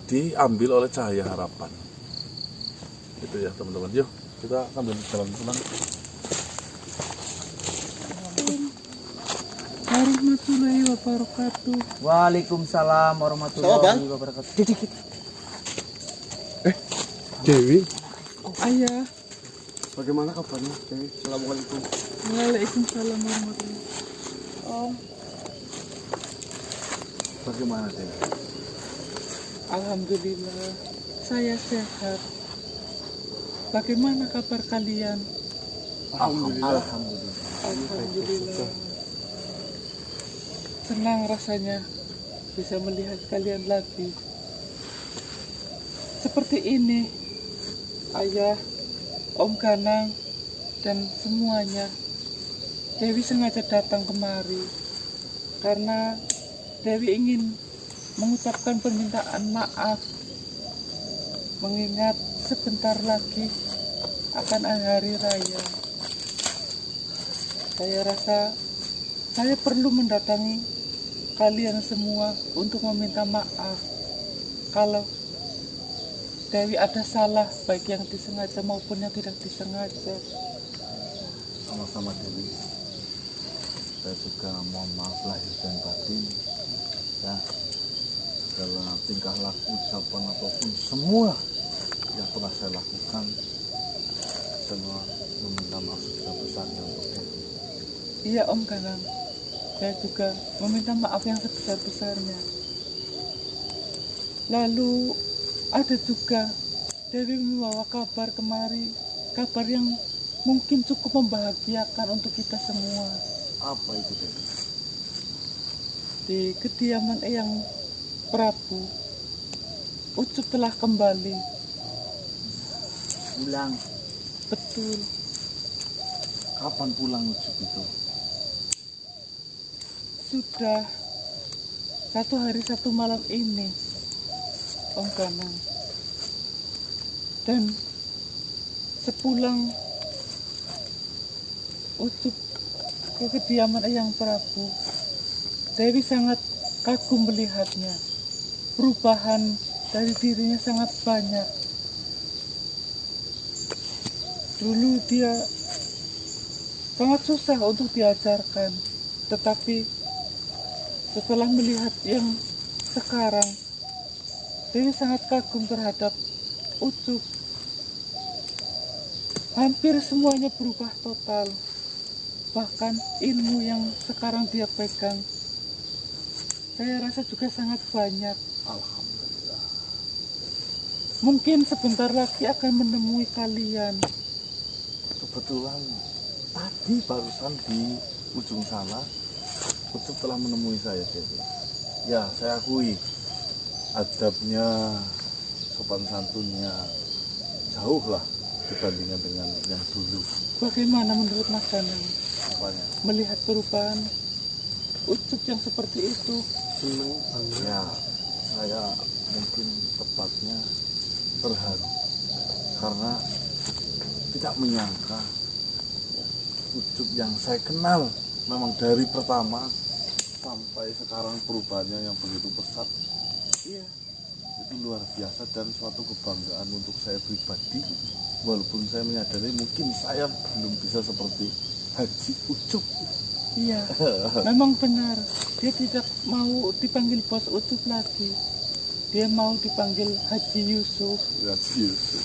diambil oleh cahaya harapan. Itu ya teman-teman. Yuk kita sambil jalan pulang. Warahmatullahi wabarakatuh. Waalaikumsalam warahmatullahi wabarakatuh. Dikit. Dewi, Ayah. bagaimana kabarnya Dewi? Assalamualaikum. Waalaikumsalam warahmatullahi. Om, Bagaimana Dewi? alhamdulillah saya sehat. Bagaimana kabar kalian? Alhamdulillah. Alhamdulillah. Senang rasanya bisa melihat kalian lagi. Seperti ini, Ayah, Om Ganang, dan semuanya. Dewi sengaja datang kemari karena Dewi ingin mengucapkan permintaan maaf, mengingat sebentar lagi akan hari raya. Saya rasa saya perlu mendatangi kalian semua untuk meminta maaf kalau Dewi ada salah, baik yang disengaja maupun yang tidak disengaja. Sama-sama Dewi. Saya juga mohon maaf lahir dan batin. Ya, segala tingkah laku, ucapan ataupun semua yang pernah saya lakukan, semua meminta maaf sebesar-besarnya untuk Dewi. Iya Om Ganang, saya juga meminta maaf yang sebesar-besarnya. Lalu ada juga Dewi membawa kabar kemari, kabar yang mungkin cukup membahagiakan untuk kita semua. Apa itu Dewi? Di kediaman Eyang Prabu, Ucup telah kembali. Pulang. Betul. Kapan pulang Ucup itu? Sudah 1 hari 1 malam ini, Om Ganang. Dan sepulang Ucup ke kediaman Eyang Prabu, Dewi sangat kagum melihatnya. Perubahan dari dirinya sangat banyak. Dulu dia sangat susah untuk diajarkan, tetapi setelah melihat yang sekarang, Dewi sangat kagum terhadap Ucup. Hampir semuanya berubah total. Bahkan ilmu yang sekarang dia pegang, saya rasa juga sangat banyak. Alhamdulillah. Mungkin sebentar lagi akan menemui kalian. Kebetulan tadi barusan di ujung sana Ucup telah menemui saya Dewi. Ya, saya akui adabnya, sopan santunnya jauh lah dibandingkan dengan yang dulu. Bagaimana menurut Mas Ganang Apanya? melihat perubahan Ucup yang seperti itu? Senang banget. Ya, saya mungkin tepatnya terharu karena tidak menyangka Ucup yang saya kenal memang dari pertama sampai sekarang perubahannya yang begitu pesat. Iya. Itu luar biasa dan suatu kebanggaan untuk saya pribadi, walaupun saya menyadari mungkin saya belum bisa seperti Haji Ucup. Iya, memang benar. Dia tidak mau dipanggil Bos Ucup lagi. Dia mau dipanggil Haji Yusuf. Haji Yusuf.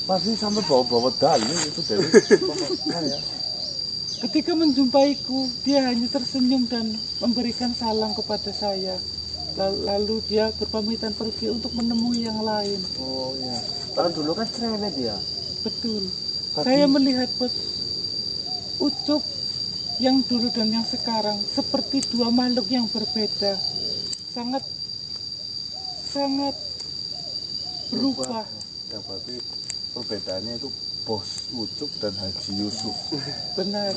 Pasti sampai bawa-bawa dalil itu dari saya. Ketika menjumpaiku, dia hanya tersenyum dan memberikan salam kepada saya. Lalu dia berpamitan pergi untuk menemui yang lain. Oh iya. Kalau dulu kan cerewet dia. Betul. Tapi- Saya melihat Bos Ucup yang dulu dan yang sekarang seperti dua makhluk yang berbeda. Sangat berubah. Ya berarti perbedaannya itu Bos Ucup dan Haji Yusuf. Benar.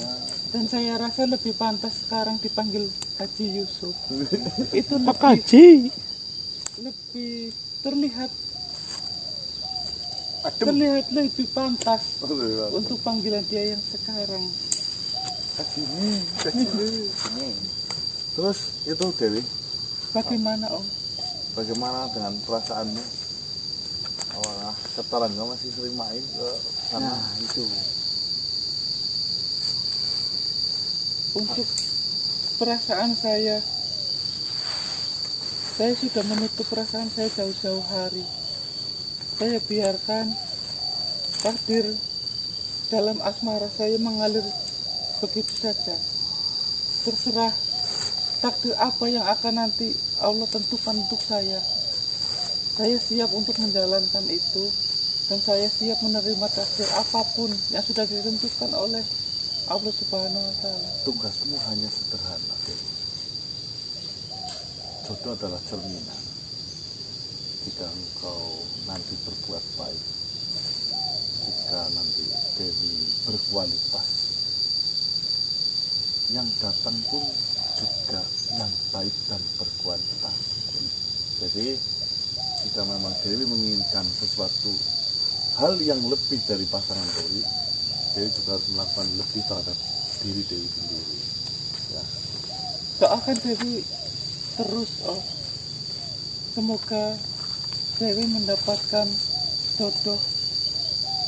Dan saya rasa lebih pantas sekarang dipanggil Haji Yusuf. Itu lebih terlihat lebih pantas untuk panggilan dia yang sekarang. Terus itu Dewi, Bagaimana Om? bagaimana dengan perasaanmu? Wah, tetangga masih sering main ke sana. Nah, itu. Untuk perasaan saya sudah menutup perasaan saya jauh-jauh hari. Saya biarkan takdir dalam asmara saya mengalir begitu saja. Terserah takdir apa yang akan nanti Allah tentukan untuk saya. Saya siap untuk menjalankan itu, dan saya siap menerima takdir apapun yang sudah ditentukan oleh Allah Subhanahu wa Ta'ala. Tugasmu hanya sederhana, Dewi. Jodoh adalah cerminan. Jika engkau nanti berbuat baik, jika nanti Dewi berkualitas, yang datang pun juga yang baik dan berkualitas. Jadi jika memang Dewi menginginkan sesuatu hal yang lebih dari pasangan Dewi juga harus melakukan lebih terhadap diri Dewi sendiri. Ya. Doakan Dewi terus, oh. Semoga Dewi mendapatkan jodoh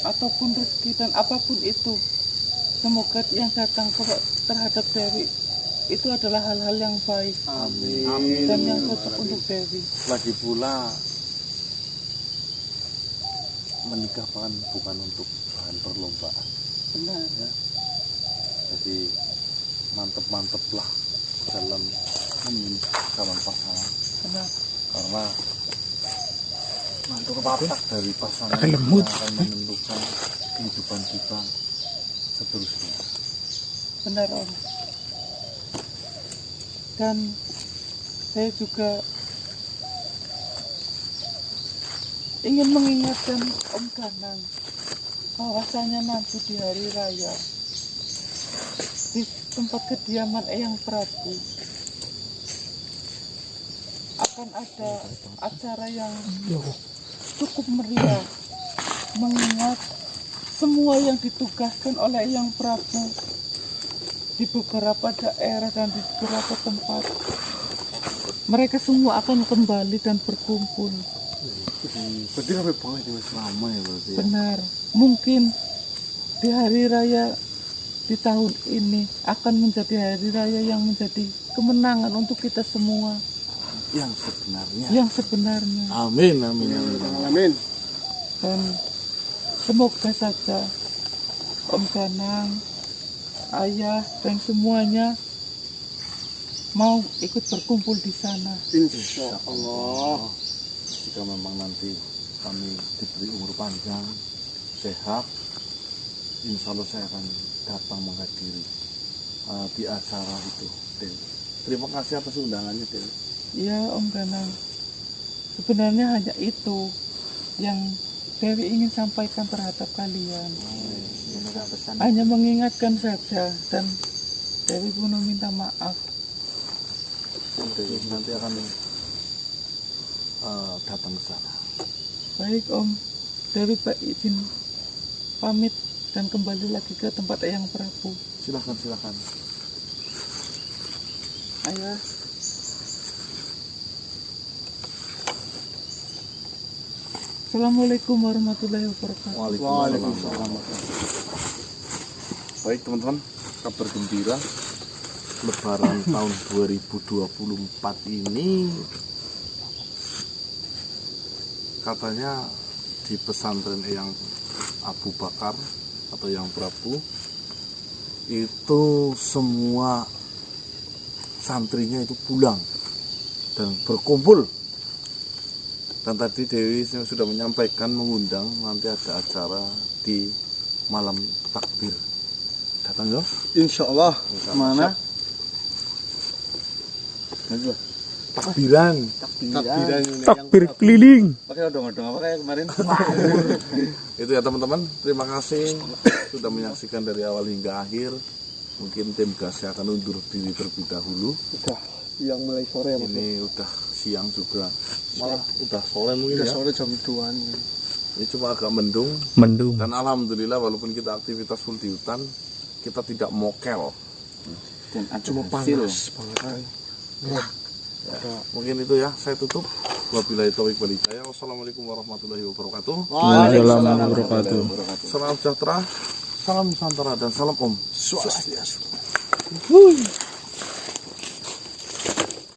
ataupun rezeki dan apapun itu. Semoga yang datang terhadap Dewi itu adalah hal-hal yang baik. Amin. Dan yang cocok untuk Dewi. Lagi pula menikah bukan untuk bahan perlombaan. Benar. Ya. Jadi mantep-manteplah dalam memilih calon pasangan. Benar. Karena watak dari pasangan yang akan menentukan kehidupan kita seterusnya. Benar, Om. Dan saya juga ingin mengingatkan Om Danang bahwasanya nanti di hari raya di tempat kediaman Eyang Prabu akan ada acara yang cukup meriah, mengingat semua yang ditugaskan oleh Eyang Prabu di beberapa daerah dan di beberapa tempat, mereka semua akan kembali dan berkumpul. Berarti sampai banget ini selama ya berarti. Benar, mungkin di hari raya di tahun ini akan menjadi hari raya yang menjadi kemenangan untuk kita semua. Yang sebenarnya. Amin. Dan semoga saja Om Danang, Ayah, dan semuanya mau ikut berkumpul di sana. Insya Allah. Jika memang nanti kami diberi umur panjang, sehat, insya Allah saya akan datang menghadiri di acara itu, Dewi. Terima kasih atas undangannya, Dewi. Ya, Om Danang. Sebenarnya hanya itu yang Dewi ingin sampaikan terhadap kalian. Hanya mengingatkan saja, dan Dewi pun meminta maaf. Dewi nanti akan datang ke sana. Baik, Om. Dewi izin pamit dan kembali lagi ke tempat Eyang Prabu. Silakan. Ayah. Assalamualaikum warahmatullahi wabarakatuh. Waalaikumsalam. Baik teman-teman, kabar gembira Lebaran tahun 2024 ini katanya di pesantren Eyang Abu Bakar atau Eyang Prabu itu semua santrinya itu pulang dan berkumpul. Dan tadi Dewi sudah menyampaikan mengundang nanti ada acara di malam takbir. Datang ya? Insya Allah. Mana? Takbiran. Takbir keliling. Pakai odong-odong apa kayak kemarin? Itu ya teman-teman. Terima kasih sudah menyaksikan dari awal hingga akhir. Mungkin tim gasnya akan undur diri terlebih dahulu. Udah yang mulai sore ya, Mas. Ini udah siang juga. Malah udah sore mungkin Udah ya. sore jam 2-an. Ini cuma agak mendung. Dan alhamdulillah walaupun kita aktivitas full di hutan, kita tidak mokel. Dan Cuma panas banget. Ya, mungkin itu ya, saya tutup. Wabillahi taufiq wal hidayah. Wassalamualaikum warahmatullahi wabarakatuh. Waalaikumsalam warahmatullahi wabarakatuh. Salam sejahtera, salam Nusantara, dan salam Om Swastiastu.